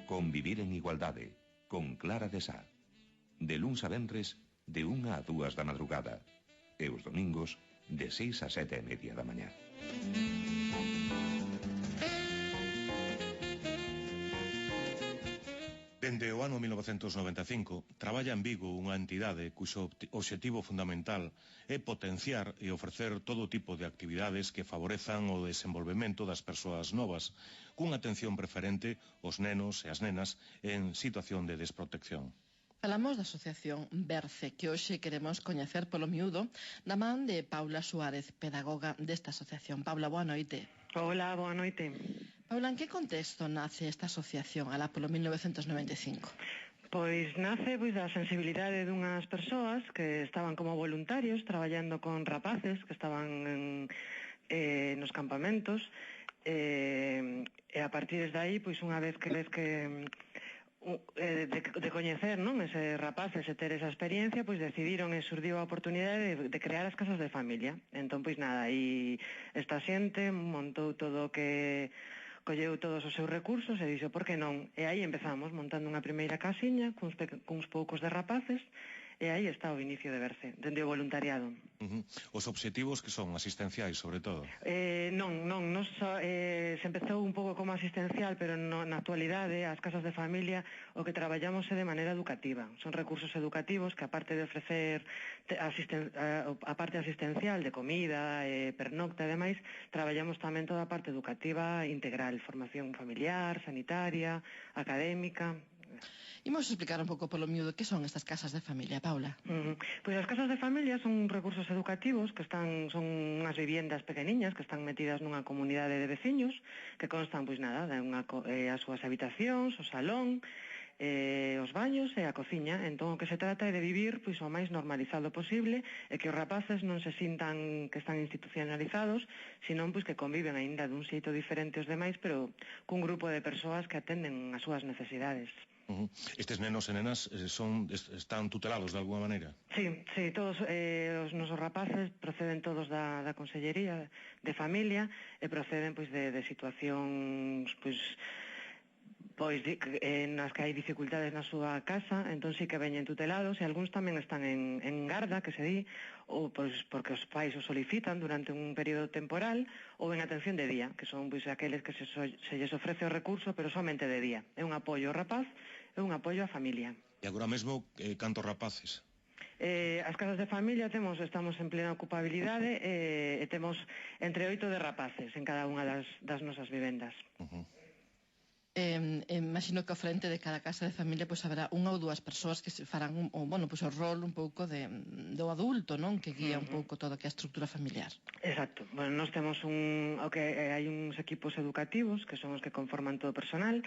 Convivir en igualdade, con Clara de Sá. De luns a venres, de 1 a 2 da madrugada. E os domingos, de 6 a 7:30 da mañá. Dende o ano 1995, traballa en Vigo unha entidade cuxo obxectivo fundamental é potenciar e ofrecer todo tipo de actividades que favorezan o desenvolvemento das persoas novas, cunha atención preferente aos nenos e as nenas en situación de desprotección. Falamos da asociación Berce, que hoxe queremos coñecer polo miúdo da man de Paula Suárez, pedagoga desta asociación. Paula, boa noite. Hola, boa noite. Paula, en que contexto nace esta asociación, alá polo 1995? Pois nace da sensibilidade dunhas persoas que estaban como voluntarios traballando con rapaces que estaban nos campamentos e a partir de aí, pois unha vez que de coñecer, non, ese rapaces e ter esa experiencia, pois decidiron e surdiu a oportunidade de crear as casas de familia. Entón, pois nada, aí esta xente montou todo o que colleu todos os seus recursos e dixo, por que non? E aí empezamos montando unha primeira casiña cuns poucos de rapaces e aí está o inicio de Berce, dende o voluntariado. Os obxectivos que son asistenciais, sobre todo? Non, se empezou un pouco como asistencial, pero na actualidade as casas de familia o que traballamos é de maneira educativa. Son recursos educativos que, aparte de ofrecer a parte asistencial de comida, pernocta e demais, traballamos tamén toda a parte educativa integral, formación familiar, sanitaria, académica. Imos explicar un pouco polo miúdo que son estas casas de familia, Paula. Pois as casas de familia son recursos educativos que son unhas viviendas pequeniñas que están metidas nunha comunidade de veciños que constan, pois nada, as súas habitacións, o salón, os baños e a cociña. Entón o que se trata é de vivir pois o máis normalizado posible e que os rapaces non se sintan que están institucionalizados, senón pois que conviven aínda dun xeito diferente aos demais, pero cun grupo de persoas que atenden as súas necesidades. Estes nenos e nenas están tutelados de alguma maneira? Sí, todos os nosos rapaces proceden todos da Consellería de Familia e proceden pois de situacións pois nas que hai dificultades na súa casa, entón sí que veñen tutelados e algúns tamén están en garda, que se di, ou pois porque os pais os solicitan durante un período temporal, ou en atención de día, que son pois aqueles que se lles ofrece o recurso, pero somente de día. É un apoio ao rapaz e un apoio á familia. E agora mesmo, cantos rapaces? As casas de familia estamos en plena ocupabilidade e temos entre 8 de rapaces en cada unha das nosas vivendas. Imagino que ao frente de cada casa de familia pois haberá unha ou dúas persoas que se farán o rol un pouco do adulto, non? Que guía un pouco todo que é a estrutura familiar. Exacto. Bueno, nós temos hai uns equipos educativos que son os que conforman todo o personal.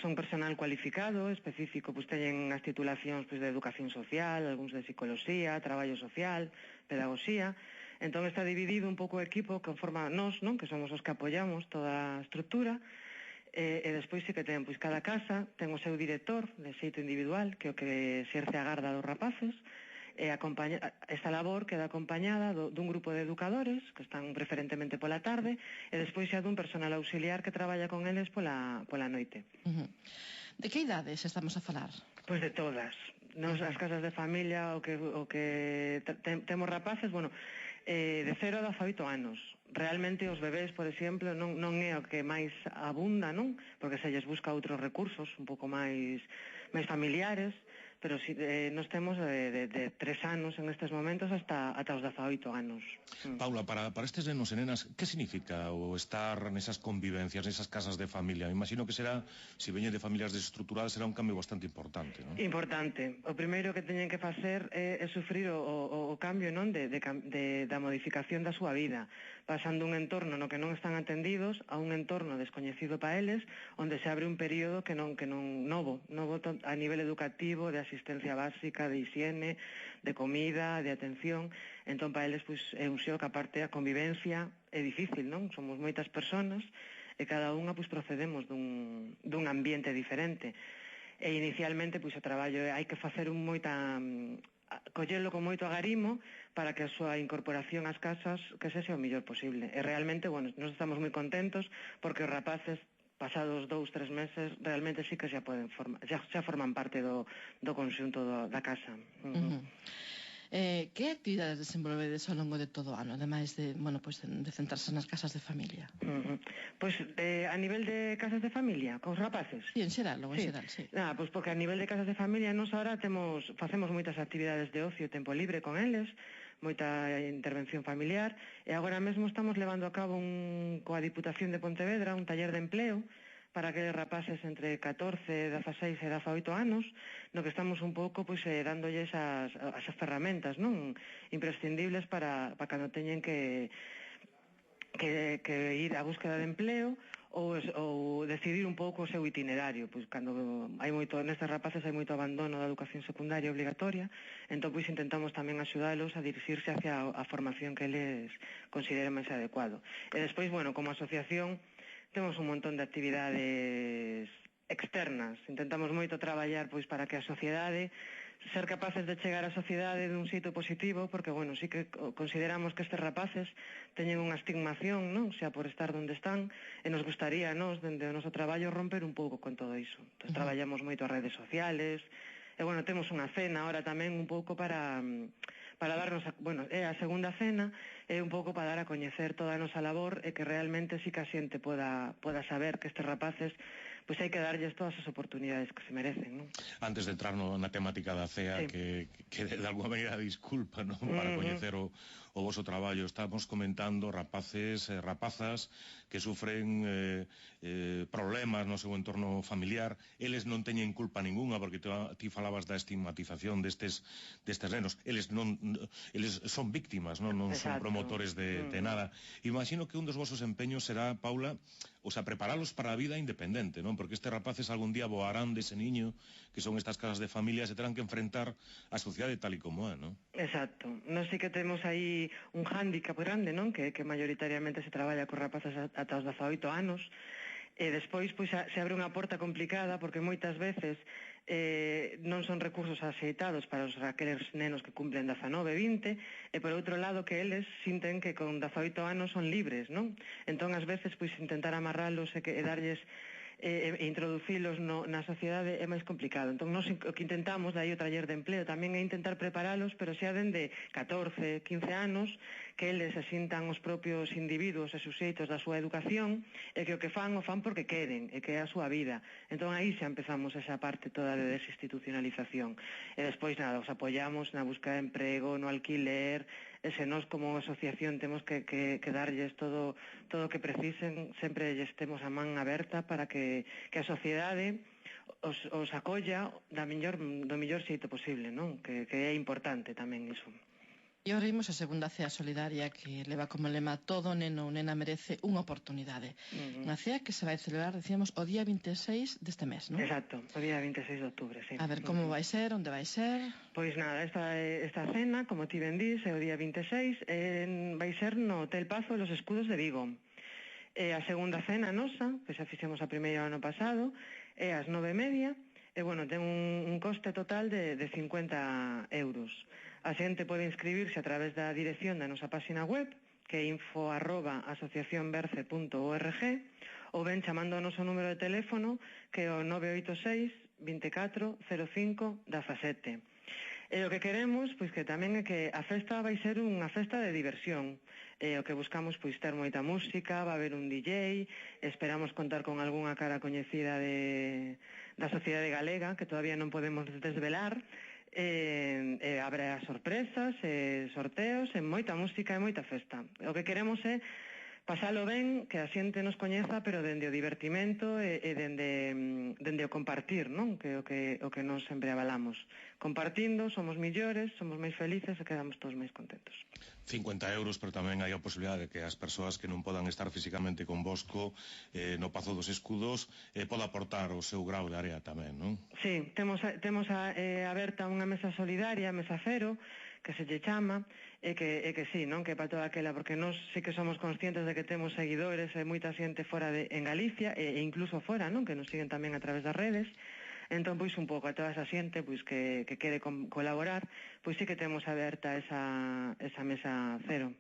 Son personal cualificado, específico, pois teñen as titulacións de educación social, algúns de psicoloxía, traballo social, pedagogía. Entón está dividido un pouco o equipo que conforma nós, non? Que somos os que apoiamos toda a estrutura. E despois sí que ten, pois cada casa ten o seu director de xeito individual, que é o que exerce a garda dos rapaces, e esta labor queda acompañada dun grupo de educadores que están preferentemente pola tarde e despois xa dun personal auxiliar que traballa con eles pola noite. De que idades estamos a falar? Pois de todas. Nos as casas de familia o que temos rapaces, de 0 a 18 anos. Realmente os bebés, por exemplo, non é o que máis abunda, non? Porque se lles busca outros recursos un pouco máis familiares, pero si, nos temos de 3 anos en estes momentos hasta os 18 anos. Paula, para estes nenos e nenas, que significa o estar nesas convivencias, nesas casas de familia? Imagino que será, se veñen de familias desestructuradas, será un cambio bastante importante, non? Importante. O primeiro que teñen que facer é sufrir o cambio, non, da modificación da súa vida, pasando un entorno no que non están atendidos a un entorno descoñecido para eles, onde se abre un período que non novo a nivel educativo, de asistencia básica, de higiene, de comida, de atención. Entón para eles pois é un xoc, aparte a convivencia é difícil, non? Somos moitas persoas e cada unha pois procedemos dun ambiente diferente. E inicialmente pois o traballo hai que facer collelo con moito agarimo para que a súa incorporación ás casas que sexa o mellor posible. E realmente, nós estamos moi contentos porque os rapaces pasados 2-3 meses, realmente sí que xa forman parte do conxunto da casa. Que actividades desenvolvedes ao longo de todo o ano, ademais de, bueno, pues, de centrarse nas casas de familia? Pois a nivel de casas de familia, cos rapaces? Sí, en xeral, en xeral, sí. Pois porque a nivel de casas de familia nós ahora facemos moitas actividades de ocio e tempo libre con eles, moita intervención familiar, e agora mesmo estamos levando a cabo coa Diputación de Pontevedra un taller de empleo para aqueles rapaces entre 14, 16 e 18 anos, no que estamos un pouco pois dándolles as ferramentas, non, imprescindibles para cando teñen que ir á búsqueda de empleo ou decidir un pouco o seu itinerario, pois cando hai moito nestes rapaces hai moito abandono da educación secundaria obligatoria, entón pois intentamos tamén axudalos a dirixirse hacia a formación que eles consideren máis adecuado. E despois, bueno, como asociación temos un montón de actividades externas. Intentamos moito traballar pois para que a sociedade, ser capaces de chegar á sociedade dun xeito positivo, porque, bueno, sí que consideramos que estes rapaces teñen unha estigmación, non? Xa por estar onde están, e nos gustaría, nos, dende o noso traballo, romper un pouco con todo iso. Entón, traballamos moito as redes sociales, e, bueno, temos unha cena ahora tamén un pouco para darnos, é a segunda cena, é un pouco para dar a coñecer toda a nosa labor e que realmente sí que a xente poda saber que estes rapaces pois hai que darlles todas as oportunidades que se merecen, non? Antes de entrar na temática da CEA, que de alguma maneira disculpa, non, para coñecer o voso traballo, estamos comentando rapaces, rapazas que sufren problemas no seu entorno familiar, eles non teñen culpa ninguna, porque ti falabas da estigmatización destes nenos, eles son víctimas, non son promotores de nada. Imagino que un dos vosos empeños será, Paula, preparalos para a vida independente, non? Porque estes rapaces algún día voarán dese niño, que son estas casas de familia, se terán que enfrentar a sociedade tal e como é, non? Exacto. Nós sí que temos aí un hándicap grande, non? Que maioritariamente se traballa con rapaces ata os 18 anos, e despois pois se abre unha porta complicada, porque moitas veces non son recursos axeitados para aqueles nenos que cumplen 19, 20, e por outro lado que eles sinten que con 18 anos son libres, non? Entón, ás veces, pois intentar amarralos e darlles e introducilos na sociedade é máis complicado. Entón, nós o que intentamos, daí o taller de empleo, tamén é intentar preparalos, pero xa dende 14, 15 anos, que eles se sintan os propios individuos e suxeitos da súa educación, e que o que fan, o fan porque queren, e que é a súa vida. Entón, aí xa empezamos esa parte toda de desinstitucionalización. E despois, nada, os apoiamos na búsqueda de emprego, no alquiler, e se nós como asociación temos que darlles todo o que precisen, sempre lles temos a man aberta para que a sociedade os acolla do mellor xeito posible, non? Que é importante tamén iso. E ahora imos a segunda cea solidaria que leva como lema todo neno ou nena merece unha oportunidade. Unha cea que se vai celebrar, decíamos, o día 26 deste mes, non? Exacto, o día 26 de outubro, sí. A ver, como vai ser, onde vai ser? Pois nada, esta cena, como ti ben dís, é o día 26, vai ser no Hotel Pazo Los Escudos de Vigo. A segunda cena nosa, que xa fixemos a primeira ano pasado, é ás 9:30, e, bueno, ten un coste total de 50 euros. A xente pode inscribirse a través da dirección da nosa página web, que é info@asociacionberce.org, ou ben chamando o noso número de teléfono, que é o 986 24 05 17. E o que queremos, pois que tamén é que a festa vai ser unha festa de diversión. O que buscamos, pois, ter moita música, va haber un DJ, esperamos contar con algunha cara coñecida da sociedade galega, que todavía non podemos desvelar, habrá sorpresas, sorteos, moita música e moita festa. O que queremos é pasalo ben, que a xente nos coñeza, pero dende o divertimento e dende o compartir, non? Que o que nos sempre avalamos. Compartindo, somos millores, somos máis felices e quedamos todos máis contentos. 50 euros, pero tamén hai a posibilidade de que as persoas que non podan estar físicamente convosco no Pazo dos Escudos poda aportar o seu grau de area tamén, non? Sí, temos aberta unha mesa solidaria, mesa cero, que se lle chama, e que sí, non? Que para toda aquela, porque nós sí que somos conscientes de que temos seguidores e moita xente fora en Galicia, e incluso fora, non? Que nos siguen tamén a través das redes. Entón, pois, un pouco a toda esa xente pois que quere colaborar, pois sí que temos aberta esa mesa cero.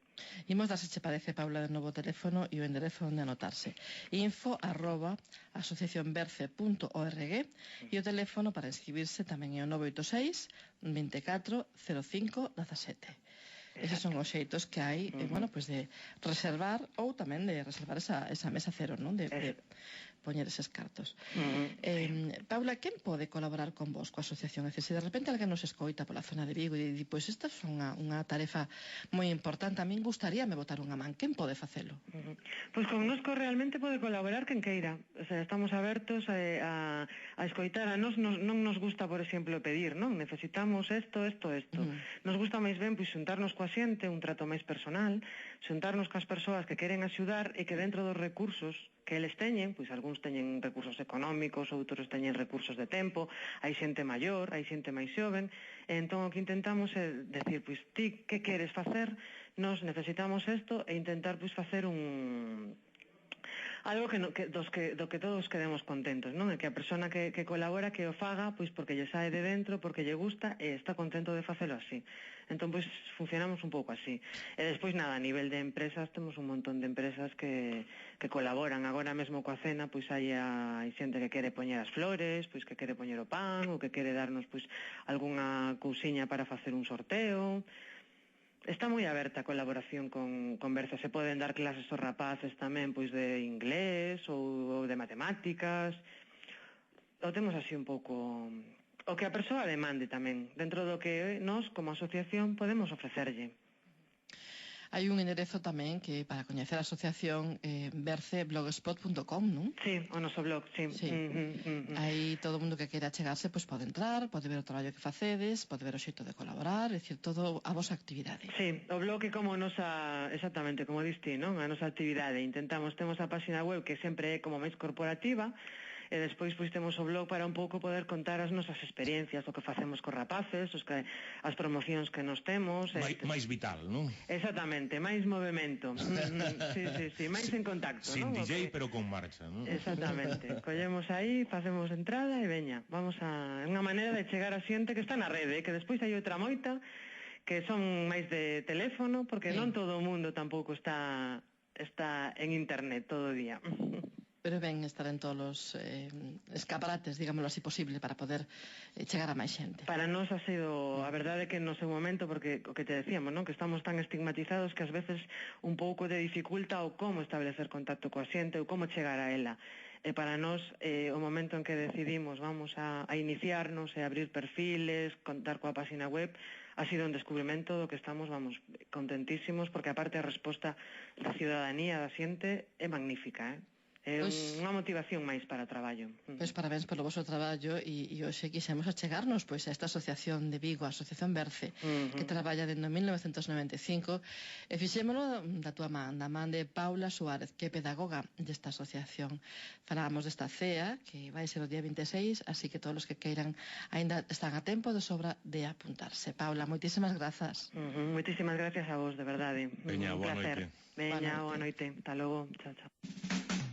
Imos dar, se che parece, Paula, de novo teléfono e o enderezo onde anotarse. info@asociacionberce.org e o teléfono para inscribirse tamén é o 986 24 05 17. Eses son os xeitos que hai, pues de reservar ou tamén de reservar esa mesa cero, non? De poñer eses cartos. Paula, quen pode colaborar con vos coa asociación? É dicir, se de repente alguén nos escoita pola zona de Vigo e di, pois esta é unha tarefa moi importante, a min gustaríame botar unha man, quen pode facelo? Pois connosco realmente pode colaborar quen queira. O sea, estamos abertos a escoitar. A nos non nos gusta, por exemplo, pedir, non? Necesitamos isto. Nos gusta máis ben pois xuntarnos coa xente, un trato máis personal, xuntarnos coas persoas que queren axudar e que dentro dos recursos que eles teñen, pois algúns teñen recursos económicos, outros teñen recursos de tempo, hai xente maior, hai xente máis xoven, e entón o que intentamos é decir, pois ti que queres facer, nos necesitamos isto e intentar pois facer algo do que todos quedemos contentos, non? E que a persona que colabora que o faga, pois porque lle sae de dentro, porque lle gusta e está contento de facelo así. Entón, pois, funcionamos un pouco así. E despois, nada, a nivel de empresas, temos un montón de empresas que colaboran. Agora mesmo coa cena, pois hai xente que quere poñer as flores, pois que quere poñer o pan, ou que quere darnos, pois, algunha cousiña para facer un sorteo. Está moi aberta a colaboración con Berce. Se poden dar clases aos rapaces tamén, pois de inglés ou de matemáticas. O temos así un pouco o que a persoa demande tamén, dentro do que nós, como asociación, podemos ofrecerlle. Hai un enderezo tamén que para coñecer a asociación berceblogspot.com, non? Sí, o noso blog, sí. Aí todo o mundo que queira chegarse pois pode entrar, pode ver o traballo que facedes, pode ver o xeito de colaborar, é dicir, todo a vosa actividade. Sí, o blog é como exactamente, como diste, non? A nosa actividade. Temos a página web que sempre é como máis corporativa, e despois pois temos o blog para un pouco poder contar as nosas experiencias, o que facemos cos rapaces, as promocións que nos temos. Máis vital, non? Exactamente, máis movimento. Sí, máis en contacto, sin non? DJ, pero con marcha, non? Exactamente, collemos aí, facemos entrada e veña, é unha maneira de chegar a xente que está na rede, que despois hai outra moita que son máis de teléfono, porque non todo o mundo tampouco está en internet todo o día. Pero ben estar en todos os escaparates, digámoslo así, posible para poder chegar a máis xente. Para nós ha sido, a verdade que no seu momento, porque o que te decíamos, non? Que estamos tan estigmatizados que ás veces un pouco de dificulta o como establecer contacto coa xente ou como chegar a ela. E para nós, o momento en que decidimos vamos a iniciarnos e abrir perfiles, contar coa página web, ha sido un descubrimento do que estamos, contentísimos, porque aparte a resposta da ciudadanía, da xente, é magnífica, É unha motivación máis para o traballo. Pois parabéns polo vosso traballo e hoxe quixemos achegarnos pois a esta asociación de Vigo, a Asociación Berce, que traballa dende 1995 e fixémolo da tua man, da man de Paula Suárez, que é pedagoga desta asociación. Falábamos desta cea, que vai ser o día 26, así que todos os que queiran aínda están a tempo de sobra de apuntarse. Paula, moitísimas grazas. Moitísimas gracias a vos, de verdade. Veña, boa noite. Veña, boa noite. Hasta logo. Chao, chao.